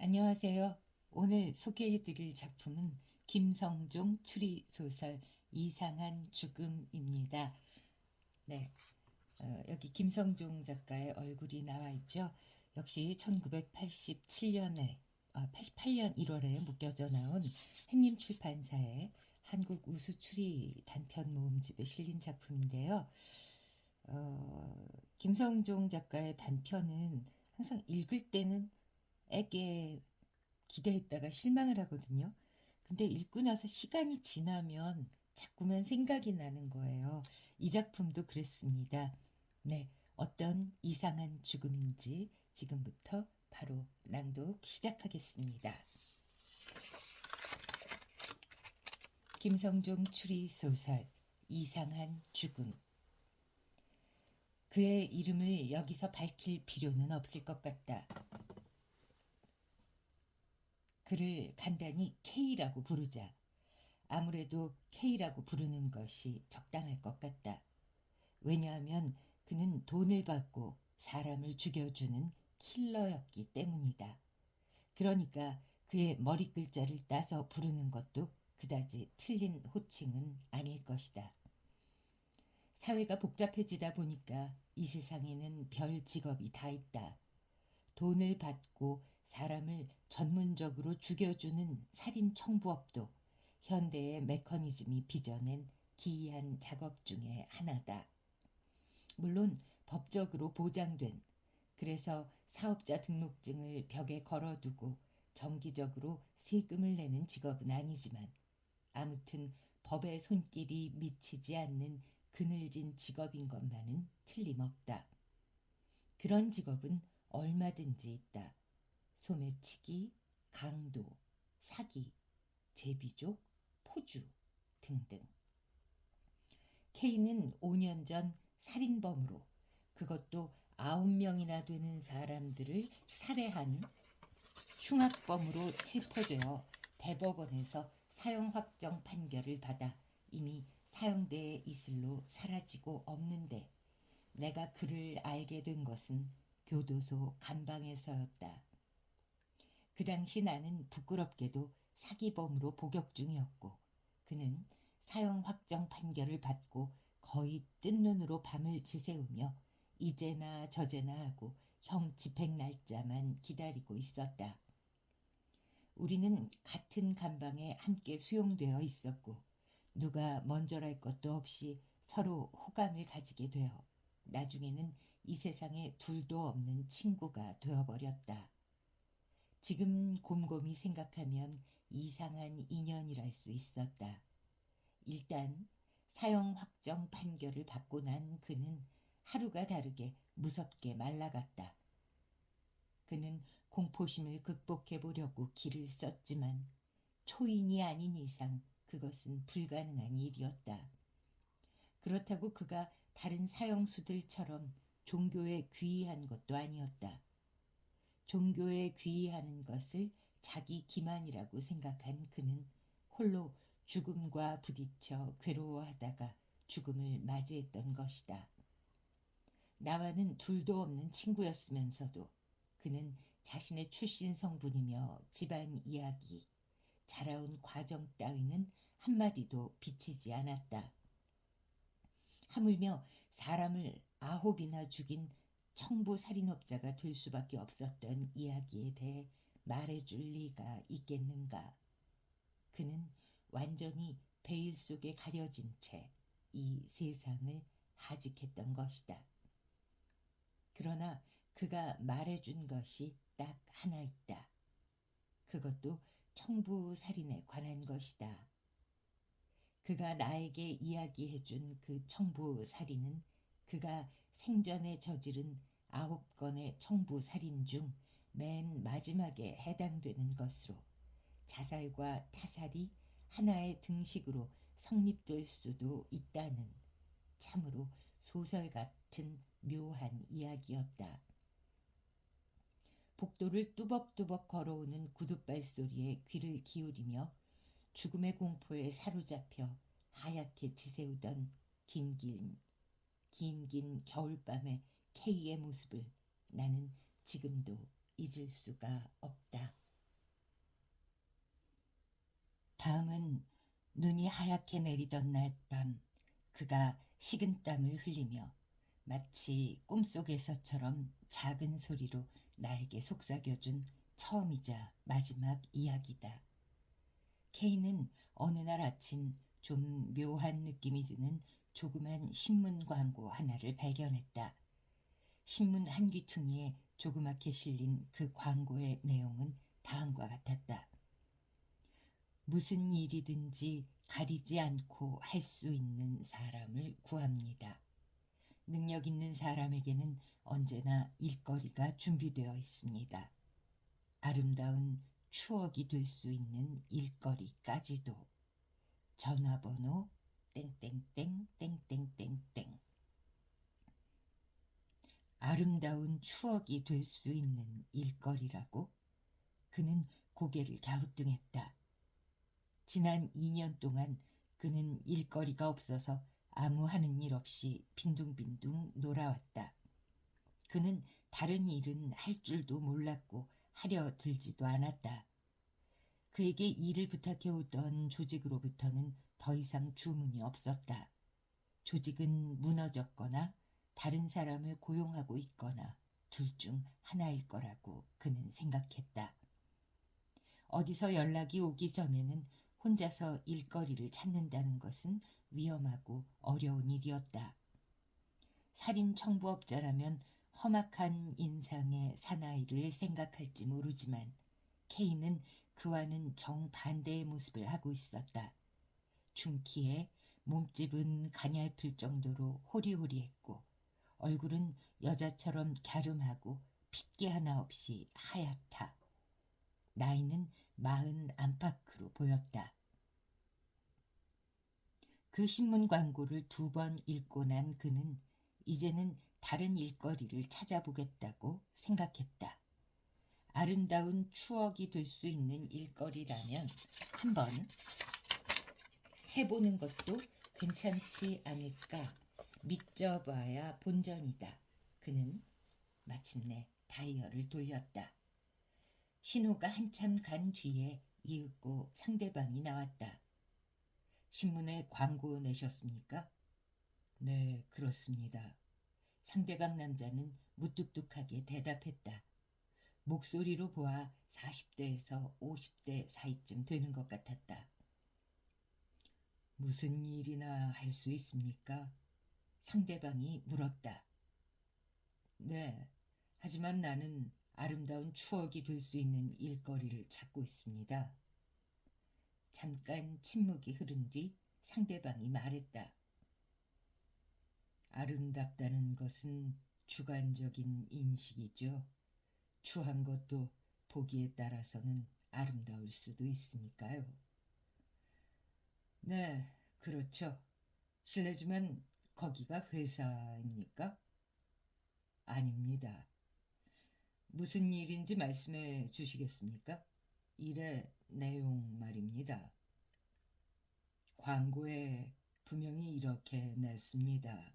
안녕하세요. 오늘 소개해드릴 작품은 김성종 추리소설 이상한 죽음입니다. 네, 여기 김성종 작가의 얼굴이 나와 있죠. 역시 1987년에 88년 1월에 묶여져 나온 행림출판사의 한국 우수추리 단편 모음집에 실린 작품인데요. 김성종 작가의 단편은 항상 읽을 때는 애게 기대했다가 실망을 하거든요. 근데 읽고 나서 시간이 지나면 자꾸만 생각이 나는 거예요. 이 작품도 그랬습니다. 네, 어떤 이상한 죽음인지 지금부터 바로 낭독 시작하겠습니다. 김성종 추리소설 이상한 죽음. 그의 이름을 여기서 밝힐 필요는 없을 것 같다. 그를 간단히 K라고 부르자. 아무래도 K라고 부르는 것이 적당할 것 같다. 왜냐하면 그는 돈을 받고 사람을 죽여주는 킬러였기 때문이다. 그러니까 그의 머리 글자를 따서 부르는 것도 그다지 틀린 호칭은 아닐 것이다. 사회가 복잡해지다 보니까 이 세상에는 별 직업이 다 있다. 돈을 받고 사람을 전문적으로 죽여주는 살인 청부업도 현대의 메커니즘이 빚어낸 기이한 작업 중의 하나다. 물론 법적으로 보장된, 그래서 사업자 등록증을 벽에 걸어두고 정기적으로 세금을 내는 직업은 아니지만 아무튼 법의 손길이 미치지 않는 그늘진 직업인 것만은 틀림없다. 그런 직업은 얼마든지 있다. 소매치기, 강도, 사기, 제비족, 포주 등등. K는 5년 전 살인범으로, 그것도 9명이나 되는 사람들을 살해한 흉악범으로 체포되어 대법원에서 사형 확정 판결을 받아 이미 사형대의 이슬로 사라지고 없는데, 내가 그를 알게 된 것은 교도소 감방에서였다. 그 당시 나는 부끄럽게도 사기범으로 복역 중이었고, 그는 사형 확정 판결을 받고 거의 뜬 눈으로 밤을 지새우며 이제나 저제나 하고 형 집행 날짜만 기다리고 있었다. 우리는 같은 감방에 함께 수용되어 있었고, 누가 먼저랄 것도 없이 서로 호감을 가지게 되어 나중에는 이 세상에 둘도 없는 친구가 되어버렸다. 지금 곰곰이 생각하면 이상한 인연이랄 수 있었다. 일단 사형 확정 판결을 받고 난 그는 하루가 다르게 무섭게 말라갔다. 그는 공포심을 극복해 보려고 길을 썼지만 초인이 아닌 이상 그것은 불가능한 일이었다. 그렇다고 그가 다른 사형수들처럼 종교에 귀의한 것도 아니었다. 종교에 귀의하는 것을 자기 기만이라고 생각한 그는 홀로 죽음과 부딪혀 괴로워하다가 죽음을 맞이했던 것이다. 나와는 둘도 없는 친구였으면서도 그는 자신의 출신 성분이며 집안 이야기, 자라온 과정 따위는 한마디도 비치지 않았다. 하물며 사람을 9이나 죽인 청부 살인업자가 될 수밖에 없었던 이야기에 대해 말해줄 리가 있겠는가. 그는 완전히 베일 속에 가려진 채 이 세상을 하직했던 것이다. 그러나 그가 말해준 것이 딱 하나 있다. 그것도 청부 살인에 관한 것이다. 그가 나에게 이야기해준 그 청부 살인은 그가 생전에 저지른 9건의 청부 살인 중 맨 마지막에 해당되는 것으로 자살과 타살이 하나의 등식으로 성립될 수도 있다는 참으로 소설 같은 묘한 이야기였다. 복도를 뚜벅뚜벅 걸어오는 구둣발 소리에 귀를 기울이며 죽음의 공포에 사로잡혀 하얗게 지새우던 긴긴 겨울밤의 K의 모습을 나는 지금도 잊을 수가 없다. 다음은 눈이 하얗게 내리던 날 밤 그가 식은땀을 흘리며 마치 꿈속에서처럼 작은 소리로 나에게 속삭여준 처음이자 마지막 이야기다. 케이는 어느 날 아침 좀 묘한 느낌이 드는 조그만 신문 광고 하나를 발견했다. 신문 한 귀퉁이에 조그맣게 실린 그 광고의 내용은 다음과 같았다. 무슨 일이든지 가리지 않고 할 수 있는 사람을 구합니다. 능력 있는 사람에게는 언제나 일거리가 준비되어 있습니다. 아름다운 추억이 될 수 있는 일거리까지도. 전화번호 땡땡땡 땡땡땡땡. 아름다운 추억이 될 수 있는 일거리라고? 그는 고개를 갸우뚱했다. 지난 2년 동안 그는 일거리가 없어서 아무 하는 일 없이 빈둥빈둥 놀아왔다. 그는 다른 일은 할 줄도 몰랐고 하려 들지도 않았다. 그에게 일을 부탁해 오던 조직으로부터는 더 이상 주문이 없었다. 조직은 무너졌거나 다른 사람을 고용하고 있거나 둘 중 하나일 거라고 그는 생각했다. 어디서 연락이 오기 전에는 혼자서 일거리를 찾는다는 것은 위험하고 어려운 일이었다. 살인 청부업자라면 험악한 인상의 사나이를 생각할지 모르지만 케이는 그와는 정반대의 모습을 하고 있었다. 중키에 몸집은 가냘플 정도로 호리호리했고 얼굴은 여자처럼 갸름하고 핏기 하나 없이 하얗다. 나이는 40 안팎으로 보였다. 그 신문 광고를 2번 읽고 난 그는 이제는 다른 일거리를 찾아보겠다고 생각했다. 아름다운 추억이 될 수 있는 일거리라면 한번 해보는 것도 괜찮지 않을까 믿져봐야 본전이다. 그는 마침내 다이얼을 돌렸다. 신호가 한참 간 뒤에 이윽고 상대방이 나왔다. 신문에 광고 내셨습니까? 네, 그렇습니다. 상대방 남자는 무뚝뚝하게 대답했다. 목소리로 보아 40대에서 50대 사이쯤 되는 것 같았다. 무슨 일이나 할 수 있습니까? 상대방이 물었다. 네, 하지만 나는 아름다운 추억이 될 수 있는 일거리를 찾고 있습니다. 잠깐 침묵이 흐른 뒤 상대방이 말했다. 아름답다는 것은 주관적인 인식이죠. 추한 것도 보기에 따라서는 아름다울 수도 있으니까요. 네, 그렇죠. 실례지만 거기가 회사입니까? 아닙니다. 무슨 일인지 말씀해 주시겠습니까? 일의 내용 말입니다. 광고에 분명히 이렇게 냈습니다.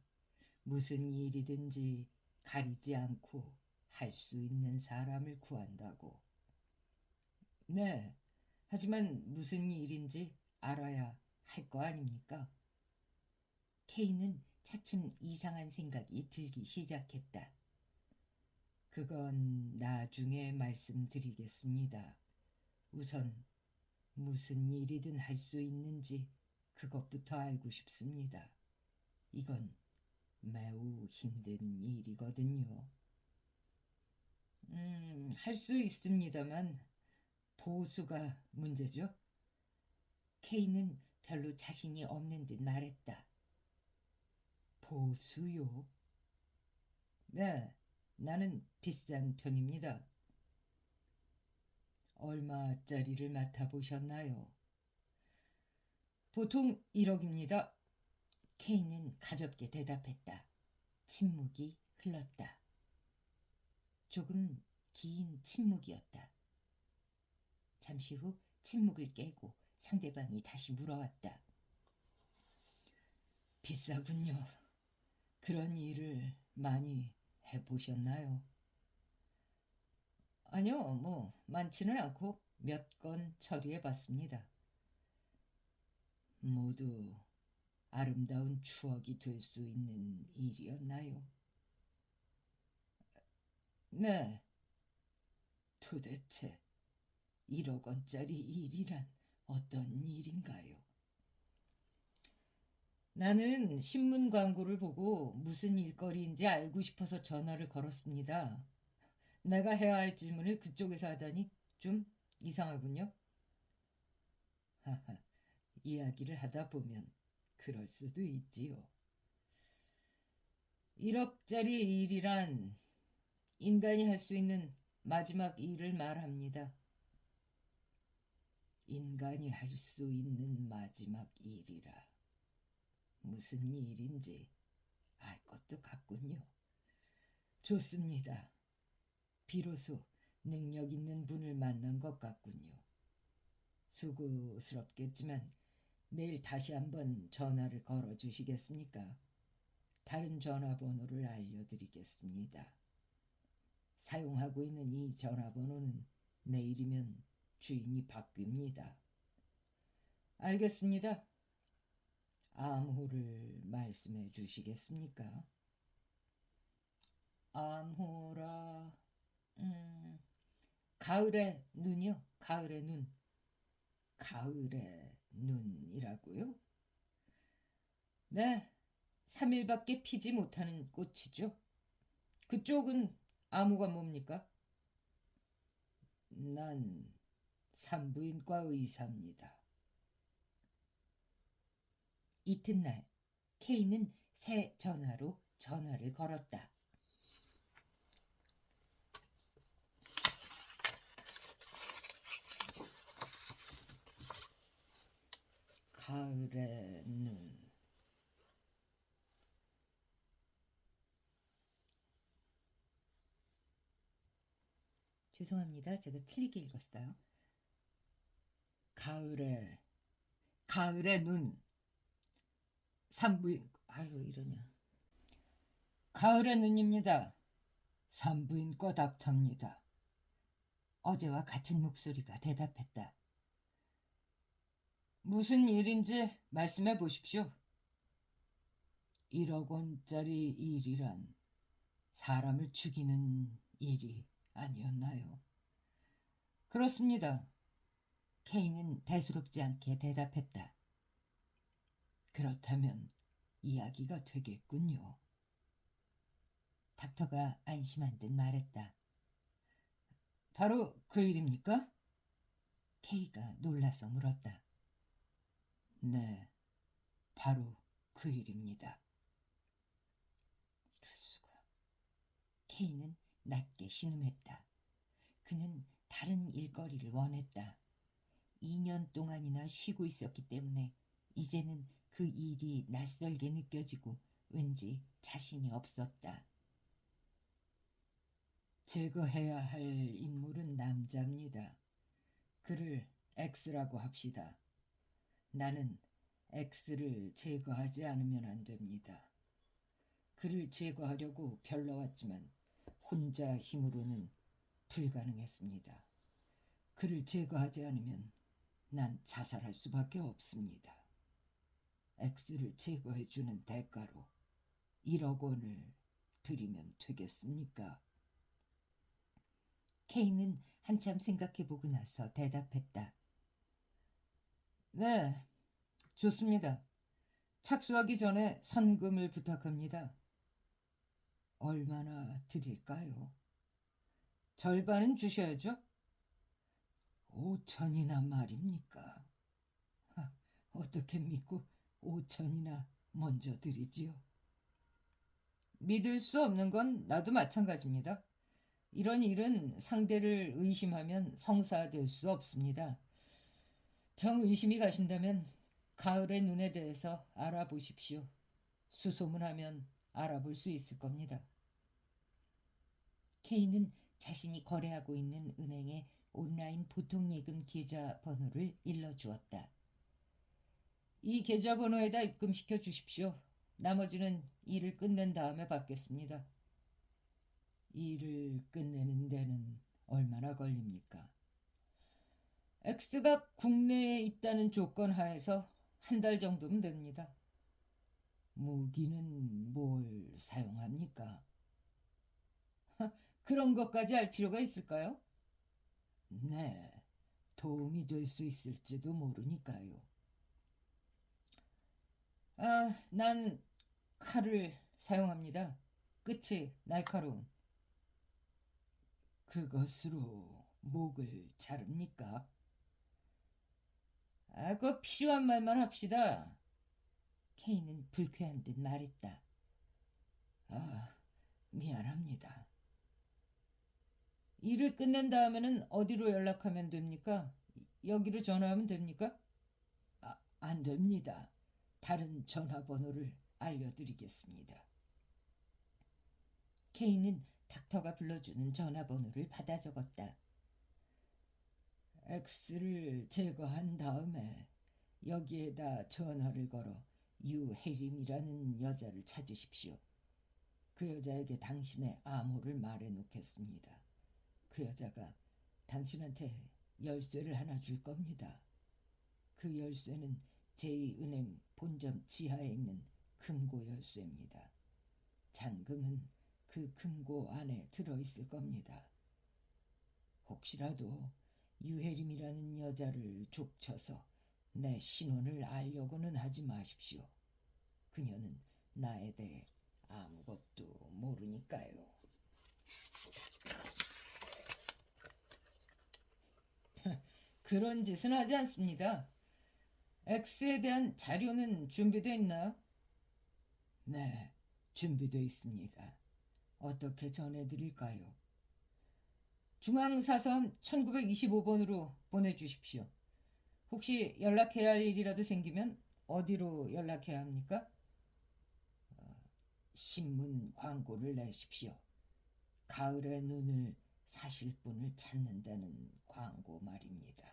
무슨 일이든지 가리지 않고 할 수 있는 사람을 구한다고. 네, 하지만 무슨 일인지 알아야 할 거 아닙니까? 케이는 차츰 이상한 생각이 들기 시작했다. 그건 나중에 말씀드리겠습니다. 우선 무슨 일이든 할 수 있는지 그것부터 알고 싶습니다. 이건 매우 힘든 일이거든요. 할 수 있습니다만 보수가 문제죠. 케이는 별로 자신이 없는 듯 말했다. 보수요? 네, 나는 비싼 편입니다. 얼마짜리를 맡아보셨나요? 보통 1억입니다. 케이는 가볍게 대답했다. 침묵이 흘렀다. 조금 긴 침묵이었다. 잠시 후 침묵을 깨고 상대방이 다시 물어왔다. 비싸군요. 그런 일을 많이 해보셨나요? 아니요, 많지는 않고 몇 건 처리해봤습니다. 모두 아름다운 추억이 될 수 있는 일이었나요? 네, 도대체 1억 원짜리 일이란 어떤 일인가요? 나는 신문 광고를 보고 무슨 일거리인지 알고 싶어서 전화를 걸었습니다. 내가 해야 할 질문을 그쪽에서 하다니 좀 이상하군요. 하하, 이야기를 하다 보면 그럴 수도 있지요. 1억짜리 일이란 인간이 할 수 있는 마지막 일을 말합니다. 인간이 할 수 있는 마지막 일이라. 무슨 일인지 알 것도 같군요. 좋습니다. 비로소 능력 있는 분을 만난 것 같군요. 수고스럽겠지만 내일 다시 한번 전화를 걸어 주시겠습니까? 다른 전화번호를 알려드리겠습니다. 사용하고 있는 이 전화번호는 내일이면 주인이 바뀝니다. 알겠습니다. 암호를 말씀해 주시겠습니까? 암호라, 가을의 눈이요? 가을의 눈. 가을의 눈이라고요? 네, 3일밖에 피지 못하는 꽃이죠. 그쪽은 암호가 뭡니까? 난 산부인과 의사입니다. 이튿날 K는 새 전화로 전화를 걸었다. 가을의 눈. 죄송합니다. 제가 틀리게 읽었어요. 가을의 눈. 산부인, 아유, 이러냐. 가을의 눈입니다. 산부인과 닥터입니다. 어제와 같은 목소리가 대답했다. 무슨 일인지 말씀해 보십시오. 1억 원짜리 일이란 사람을 죽이는 일이 아니었나요? 그렇습니다. K는 대수롭지 않게 대답했다. 그렇다면 이야기가 되겠군요. 닥터가 안심한 듯 말했다. 바로 그 일입니까? K가 놀라서 물었다. 네, 바로 그 일입니다. 이럴 수가. K는 낮게 신음했다. 그는 다른 일거리를 원했다. 2년 동안이나 쉬고 있었기 때문에 이제는 그 일이 낯설게 느껴지고 왠지 자신이 없었다. 제거해야 할 인물은 남자입니다. 그를 X라고 합시다. 나는 X를 제거하지 않으면 안 됩니다. 그를 제거하려고 별러왔지만 혼자 힘으로는 불가능했습니다. 그를 제거하지 않으면 난 자살할 수밖에 없습니다. X를 제거해주는 대가로 1억 원을 드리면 되겠습니까? K는 한참 생각해보고 나서 대답했다. 네, 좋습니다. 착수하기 전에 선금을 부탁합니다. 얼마나 드릴까요? 절반은 주셔야죠. 5천이나 말입니까? 어떻게 믿고 5천이나 먼저 드리지요? 믿을 수 없는 건 나도 마찬가지입니다. 이런 일은 상대를 의심하면 성사될 수 없습니다. 정 의심이 가신다면 가을의 눈에 대해서 알아보십시오. 수소문하면 알아볼 수 있을 겁니다. K는 자신이 거래하고 있는 은행의 온라인 보통예금 계좌 번호를 일러주었다. 이 계좌 번호에다 입금시켜 주십시오. 나머지는 일을 끝낸 다음에 받겠습니다. 일을 끝내는 데는 얼마나 걸립니까? X가 국내에 있다는 조건 하에서 한 달 정도면 됩니다. 무기는 뭘 사용합니까? 그런 것까지 알 필요가 있을까요? 네, 도움이 될 수 있을지도 모르니까요. 난 칼을 사용합니다. 끝이 날카로운. 그것으로 목을 자릅니까? 그거 필요한 말만 합시다. 케이는 불쾌한 듯 말했다. 아, 미안합니다. 일을 끝낸 다음에는 어디로 연락하면 됩니까? 여기로 전화하면 됩니까? 안 됩니다. 다른 전화번호를 알려드리겠습니다. 케이는 닥터가 불러주는 전화번호를 받아 적었다. X를 제거한 다음에 여기에다 전화를 걸어 유혜림이라는 여자를 찾으십시오. 그 여자에게 당신의 암호를 말해놓겠습니다. 그 여자가 당신한테 열쇠를 하나 줄 겁니다. 그 열쇠는 제2은행 본점 지하에 있는 금고 열쇠입니다. 잔금은 그 금고 안에 들어있을 겁니다. 혹시라도 유혜림이라는 여자를 족쳐서 내 신원을 알려고는 하지 마십시오. 그녀는 나에 대해 아무것도 모르니까요. 그런 짓은 하지 않습니다. X에 대한 자료는 준비되어 있나요? 네, 준비되어 있습니다. 어떻게 전해드릴까요? 중앙사선 1925번으로 보내주십시오. 혹시 연락해야 할 일이라도 생기면 어디로 연락해야 합니까? 신문 광고를 내십시오. 가을의 눈을 사실 분을 찾는다는 광고 말입니다.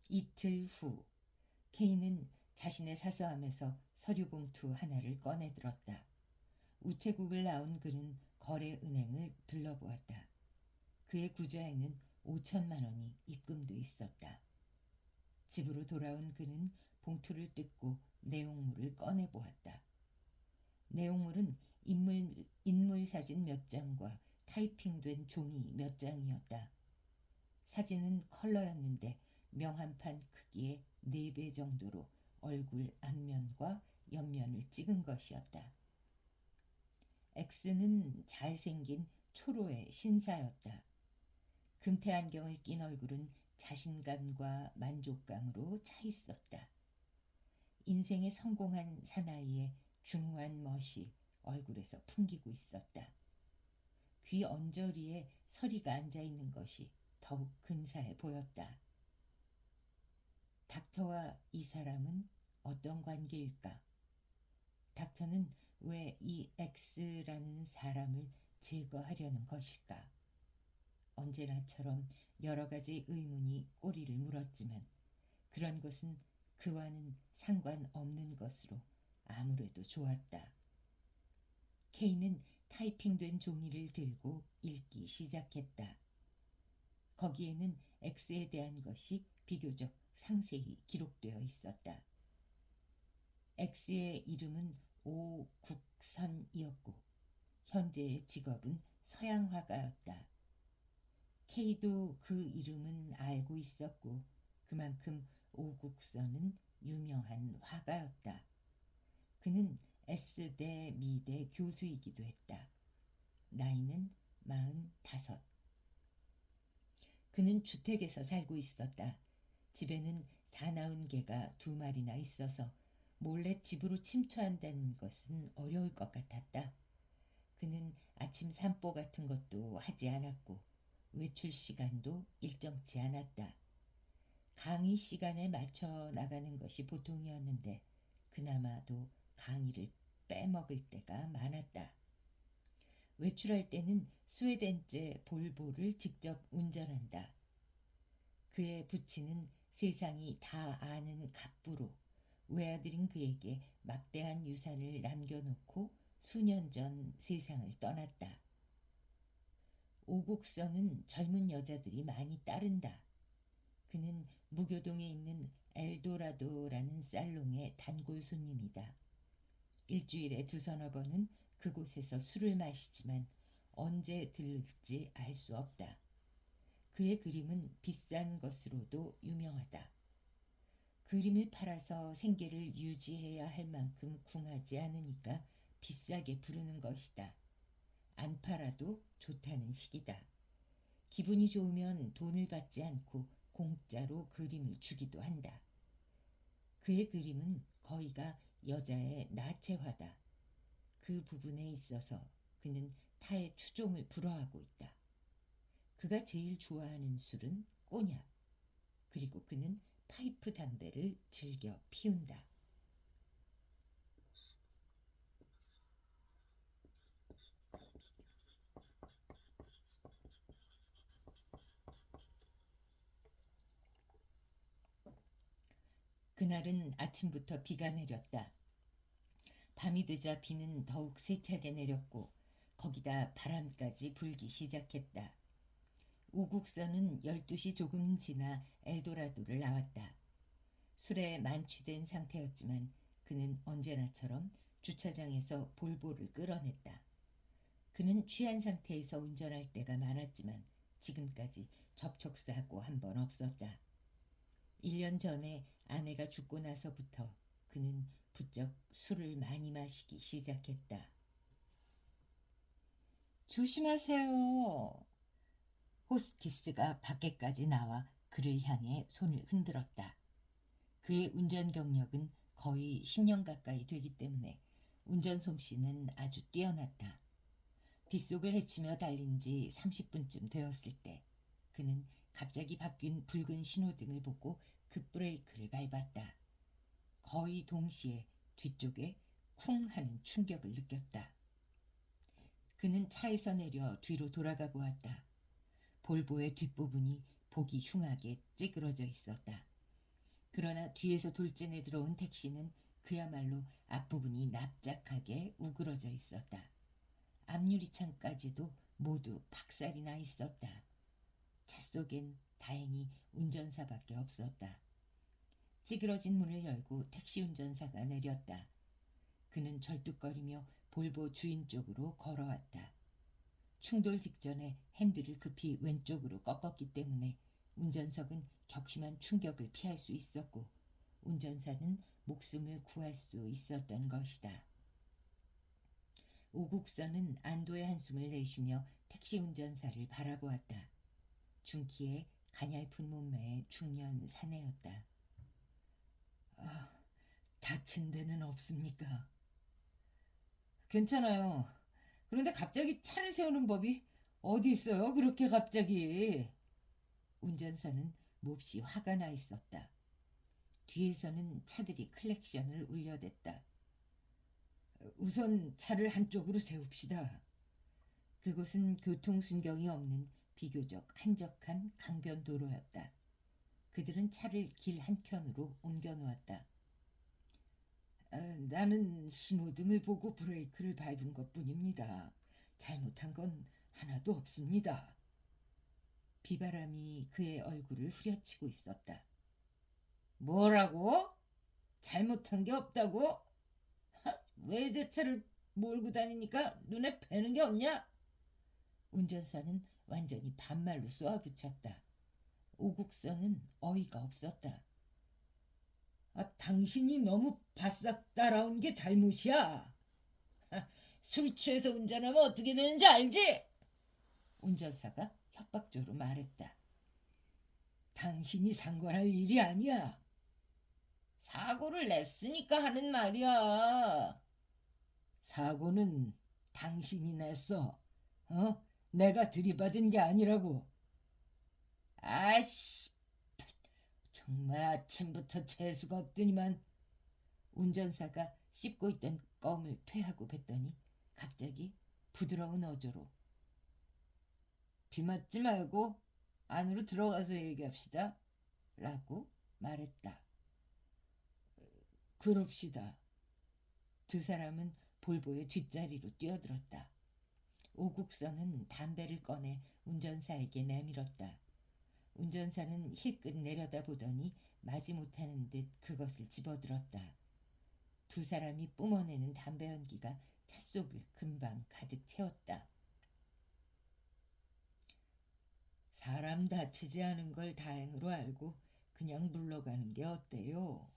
이틀 후 케이는 자신의 사서함에서 서류 봉투 하나를 꺼내 들었다. 우체국을 나온 그는 거래은행을 들러보았다. 그의 구좌에는 5천만 원이 입금돼 있었다. 집으로 돌아온 그는 봉투를 뜯고 내용물을 꺼내보았다. 내용물은 인물 사진 몇 장과 타이핑된 종이 몇 장이었다. 사진은 컬러였는데 명한판 크기의 4배 정도로 얼굴 앞면과 옆면을 찍은 것이었다. X는 잘생긴 초로의 신사였다. 금태 안경을 낀 얼굴은 자신감과 만족감으로 차 있었다. 인생에 성공한 사나이의 중후한 멋이 얼굴에서 풍기고 있었다. 귀 언저리에 서리가 앉아있는 것이 더욱 근사해 보였다. 닥터와 이 사람은 어떤 관계일까? 닥터는 왜 이 X라는 사람을 제거하려는 것일까? 언제나처럼 여러 가지 의문이 꼬리를 물었지만 그런 것은 그와는 상관없는 것으로 아무래도 좋았다. 케이는 타이핑된 종이를 들고 읽기 시작했다. 거기에는 X에 대한 것이 비교적 상세히 기록되어 있었다. X의 이름은 오국선이었고 현재의 직업은 서양화가였다. K도 그 이름은 알고 있었고 그만큼 오국선은 유명한 화가였다. 그는 S대 미대 교수이기도 했다. 나이는 45. 그는 주택에서 살고 있었다. 집에는 사나운 개가 2마리나 있어서 몰래 집으로 침투한다는 것은 어려울 것 같았다. 그는 아침 산보 같은 것도 하지 않았고 외출 시간도 일정치 않았다. 강의 시간에 맞춰 나가는 것이 보통이었는데 그나마도 강의를 빼먹을 때가 많았다. 외출할 때는 스웨덴제 볼보를 직접 운전한다. 그의 부친은 세상이 다 아는 갑부로 외아들인 그에게 막대한 유산을 남겨놓고 수년 전 세상을 떠났다. 오국선은 젊은 여자들이 많이 따른다. 그는 무교동에 있는 엘도라도라는 살롱의 단골 손님이다. 일주일에 두서너 번은 그곳에서 술을 마시지만 언제 들를지 알 수 없다. 그의 그림은 비싼 것으로도 유명하다. 그림을 팔아서 생계를 유지해야 할 만큼 궁하지 않으니까 비싸게 부르는 것이다. 안 팔아도 좋다는 식이다. 기분이 좋으면 돈을 받지 않고 공짜로 그림을 주기도 한다. 그의 그림은 거의가 여자의 나체화다. 그 부분에 있어서 그는 타의 추종을 불허하고 있다. 그가 제일 좋아하는 술은 꼬냑. 그리고 그는 파이프 담배를 즐겨 피운다. 그날은 아침부터 비가 내렸다. 밤이 되자 비는 더욱 세차게 내렸고 거기다 바람까지 불기 시작했다. 오국선은 12시 조금 지나 엘도라도를 나왔다. 술에 만취된 상태였지만 그는 언제나처럼 주차장에서 볼보를 끌어냈다. 그는 취한 상태에서 운전할 때가 많았지만 지금까지 접촉사고 한 번 없었다. 1년 전에 아내가 죽고 나서부터 그는 부쩍 술을 많이 마시기 시작했다. 조심하세요. 호스티스가 밖에까지 나와 그를 향해 손을 흔들었다. 그의 운전 경력은 거의 10년 가까이 되기 때문에 운전 솜씨는 아주 뛰어났다. 빗속을 헤치며 달린 지 30분쯤 되었을 때 그는 갑자기 바뀐 붉은 신호등을 보고 급브레이크를 밟았다. 거의 동시에 뒤쪽에 쿵 하는 충격을 느꼈다. 그는 차에서 내려 뒤로 돌아가 보았다. 볼보의 뒷부분이 보기 흉하게 찌그러져 있었다. 그러나 뒤에서 돌진해 들어온 택시는 그야말로 앞부분이 납작하게 우그러져 있었다. 앞유리창까지도 모두 박살이 나 있었다. 차 속엔 다행히 운전사밖에 없었다. 찌그러진 문을 열고 택시 운전사가 내렸다. 그는 절뚝거리며 볼보 주인 쪽으로 걸어왔다. 충돌 직전에 핸들을 급히 왼쪽으로 꺾었기 때문에 운전석은 격심한 충격을 피할 수 있었고 운전사는 목숨을 구할 수 있었던 것이다. 오국선은 안도의 한숨을 내쉬며 택시 운전사를 바라보았다. 중키의 가냘픈 몸매의 중년 사내였다. 다친 데는 없습니까? 괜찮아요. 그런데 갑자기 차를 세우는 법이 어디 있어요? 그렇게 갑자기. 운전사는 몹시 화가 나 있었다. 뒤에서는 차들이 클렉션을 울려댔다. 우선 차를 한쪽으로 세웁시다. 그곳은 교통순경이 없는 비교적 한적한 강변도로였다. 그들은 차를 길 한켠으로 옮겨놓았다. 나는 신호등을 보고 브레이크를 밟은 것뿐입니다. 잘못한 건 하나도 없습니다. 비바람이 그의 얼굴을 후려치고 있었다. 뭐라고? 잘못한 게 없다고? 외제차를 몰고 다니니까 눈에 뵈는 게 없냐? 운전사는 완전히 반말로 쏘아붙였다. 오국선은 어이가 없었다. 당신이 너무 바싹 따라온 게 잘못이야. 술 취해서 운전하면 어떻게 되는지 알지? 운전사가 협박조로 말했다. 당신이 상관할 일이 아니야. 사고를 냈으니까 하는 말이야. 사고는 당신이 냈어. 내가 들이받은 게 아니라고. 아씨, 정말 아침부터 재수가 없더니만. 운전사가 씹고 있던 껌을 퇴하고 뱉더니 갑자기 부드러운 어조로 비 맞지 말고 안으로 들어가서 얘기합시다 라고 말했다. 그럽시다. 두 사람은 볼보의 뒷자리로 뛰어들었다. 오국선은 담배를 꺼내 운전사에게 내밀었다. 운전사는 힐끗 내려다보더니 마지못하는 듯 그것을 집어들었다. 두 사람이 뿜어내는 담배 연기가 차 속을 금방 가득 채웠다. 사람 다치지 않은 걸 다행으로 알고 그냥 물러가는 게 어때요?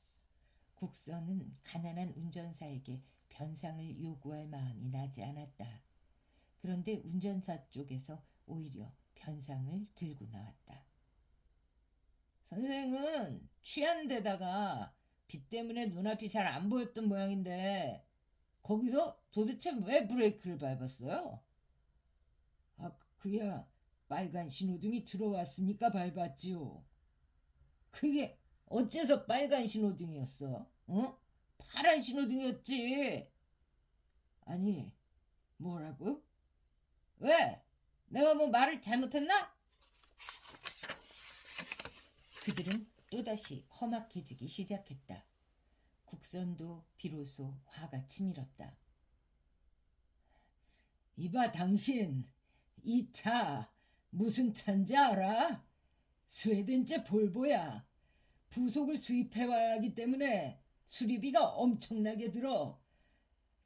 국선은 가난한 운전사에게 변상을 요구할 마음이 나지 않았다. 그런데 운전사 쪽에서 오히려 변상을 들고 나왔다. 선생은 취한 데다가 비 때문에 눈앞이 잘 안 보였던 모양인데 거기서 도대체 왜 브레이크를 밟았어요? 아, 그야 빨간 신호등이 들어왔으니까 밟았지요. 그게 어째서 빨간 신호등이었어? 어? 파란 신호등이었지. 아니, 뭐라고? 왜? 내가 뭐 말을 잘못했나? 그들은 또다시 험악해지기 시작했다. 국선도 비로소 화가 치밀었다. 이봐 당신, 이 차 무슨 차인지 알아? 스웨덴제 볼보야. 부속을 수입해와야 하기 때문에 수리비가 엄청나게 들어.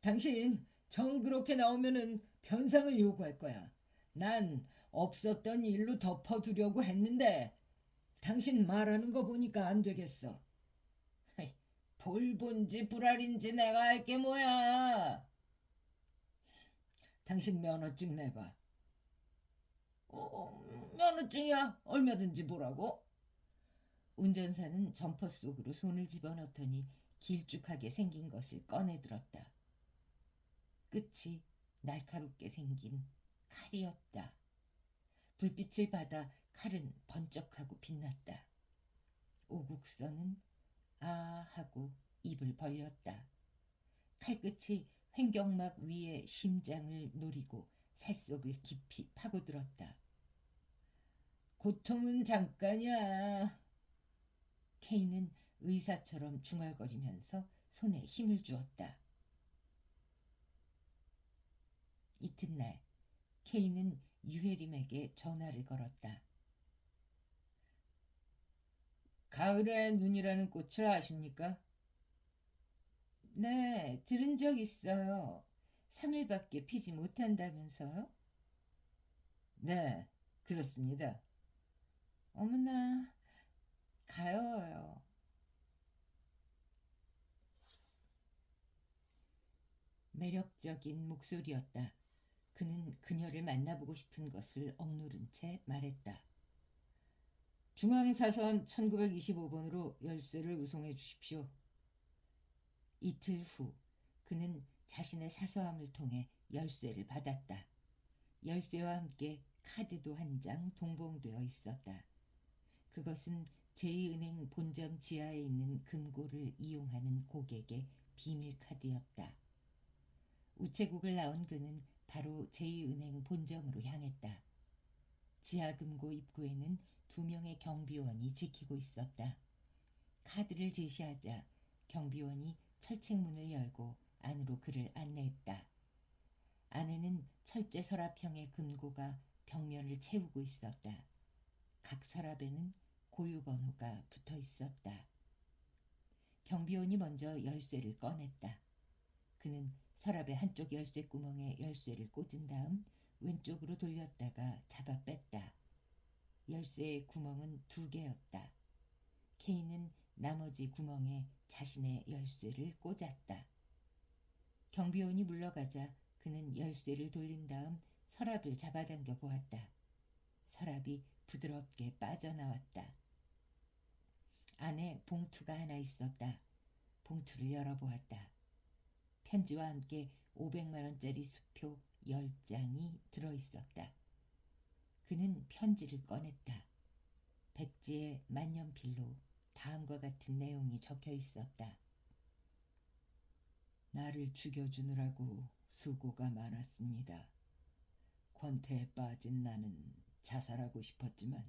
당신 정 그렇게 나오면은 변상을 요구할 거야. 난 없었던 일로 덮어두려고 했는데 당신 말하는 거 보니까 안 되겠어. 볼본지 불알인지 내가 알게 뭐야. 당신 면허증 내봐. 면허증이야. 얼마든지 보라고. 운전사는 점퍼 속으로 손을 집어넣더니 길쭉하게 생긴 것을 꺼내들었다. 끝이 날카롭게 생긴 칼이었다. 불빛을 받아 칼은 번쩍하고 빛났다. 오국선은 아 하고 입을 벌렸다. 칼끝이 횡격막 위에 심장을 노리고 살속을 깊이 파고들었다. 고통은 잠깐이야. 케인은 의사처럼 중얼거리면서 손에 힘을 주었다. 이튿날 케인은 유해림에게 전화를 걸었다. 가을의 눈이라는 꽃을 아십니까? 네, 들은 적 있어요. 3일밖에 피지 못한다면서요? 네, 그렇습니다. 어머나, 가여워요. 매력적인 목소리였다. 그는 그녀를 만나보고 싶은 것을 억누른 채 말했다. 중앙사선 1925번으로 열쇠를 우송해 주십시오. 이틀 후 그는 자신의 사서함을 통해 열쇠를 받았다. 열쇠와 함께 카드도 한 장 동봉되어 있었다. 그것은 제2은행 본점 지하에 있는 금고를 이용하는 고객의 비밀 카드였다. 우체국을 나온 그는 바로 제2은행 본점으로 향했다. 지하금고 입구에는 2명의 경비원이 지키고 있었다. 카드를 제시하자 경비원이 철책문을 열고 안으로 그를 안내했다. 안에는 철제 서랍형의 금고가 벽면을 채우고 있었다. 각 서랍에는 고유 번호가 붙어 있었다. 경비원이 먼저 열쇠를 꺼냈다. 그는 서랍의 한쪽 열쇠 구멍에 열쇠를 꽂은 다음 왼쪽으로 돌렸다가 잡아 뺐다. 열쇠의 구멍은 2개였다. 케인은 나머지 구멍에 자신의 열쇠를 꽂았다. 경비원이 물러가자 그는 열쇠를 돌린 다음 서랍을 잡아당겨 보았다. 서랍이 부드럽게 빠져나왔다. 안에 봉투가 하나 있었다. 봉투를 열어보았다. 편지와 함께 500만 원짜리 수표 10장이 들어있었다. 그는 편지를 꺼냈다. 백지에 만년필로 다음과 같은 내용이 적혀 있었다. 나를 죽여주느라고 수고가 많았습니다. 권태에 빠진 나는 자살하고 싶었지만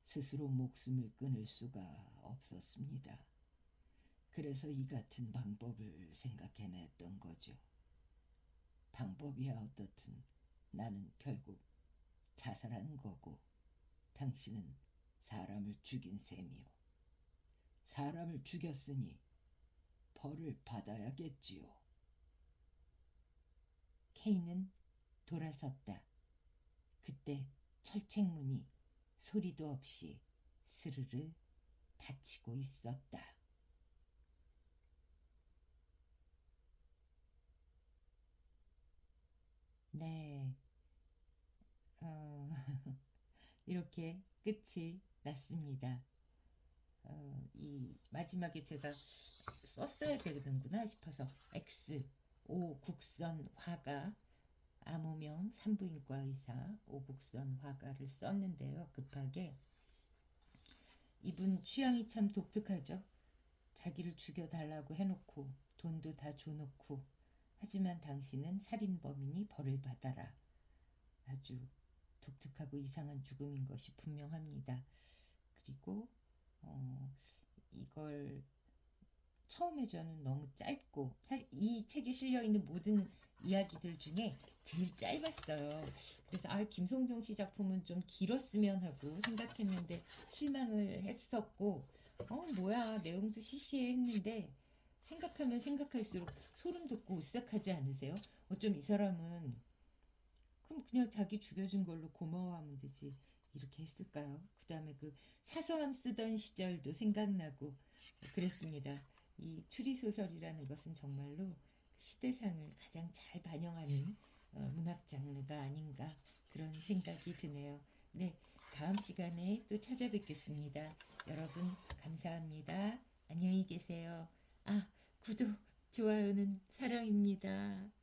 스스로 목숨을 끊을 수가 없었습니다. 그래서 이 같은 방법을 생각해냈던 거죠. 방법이야 어떻든 나는 결국 자살한 거고 당신은 사람을 죽인 셈이요. 사람을 죽였으니 벌을 받아야겠지요. 케인은 돌아섰다. 그때 철책문이 소리도 없이 스르르 닫히고 있었다. 네, 어, 이렇게 끝이 났습니다. 이 마지막에 제가 썼어야 되는구나 싶어서 X 오국선 화가 암호명 산부인과 의사 오국선 화가를 썼는데요. 급하게 이분 취향이 참 독특하죠. 자기를 죽여달라고 해놓고 돈도 다 줘놓고 하지만 당신은 살인범이니 벌을 받아라. 아주 독특하고 이상한 죽음인 것이 분명합니다. 그리고 이걸 처음에 저는 너무 짧고 사실 이 책에 실려있는 모든 이야기들 중에 제일 짧았어요. 그래서 김성종 씨 작품은 좀 길었으면 하고 생각했는데 실망을 했었고 뭐야 내용도 시시해 했는데 생각하면 생각할수록 소름 돋고 오싹하지 않으세요? 어쩜 이 사람은 그럼 그냥 자기 죽여준 걸로 고마워하면 되지 이렇게 했을까요? 그 다음에 그 사서함 쓰던 시절도 생각나고 그랬습니다. 이 추리소설이라는 것은 정말로 시대상을 가장 잘 반영하는 문학 장르가 아닌가 그런 생각이 드네요. 네, 다음 시간에 또 찾아뵙겠습니다. 여러분 감사합니다. 안녕히 계세요. 구독, 좋아요는 사랑입니다.